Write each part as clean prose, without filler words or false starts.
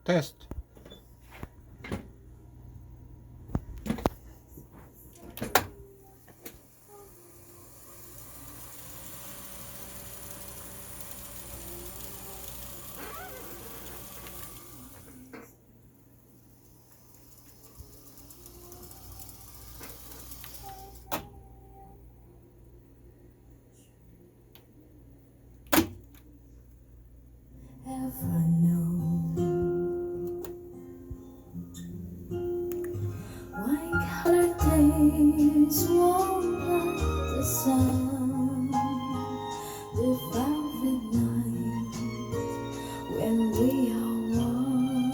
Test. Ever know why colored days won't let the sun, the velvet night when we are one.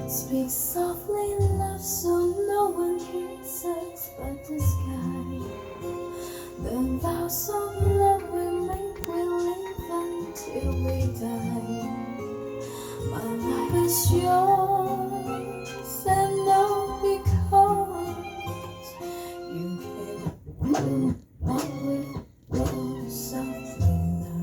Speak softly, love, so no one hears us but the sky. The vows of love we make, we live until we die. My life is yours, and all because you came always go softly now.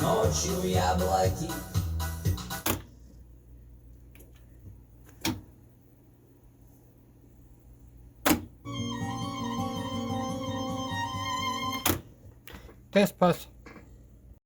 Ночью яблоки. Test pass.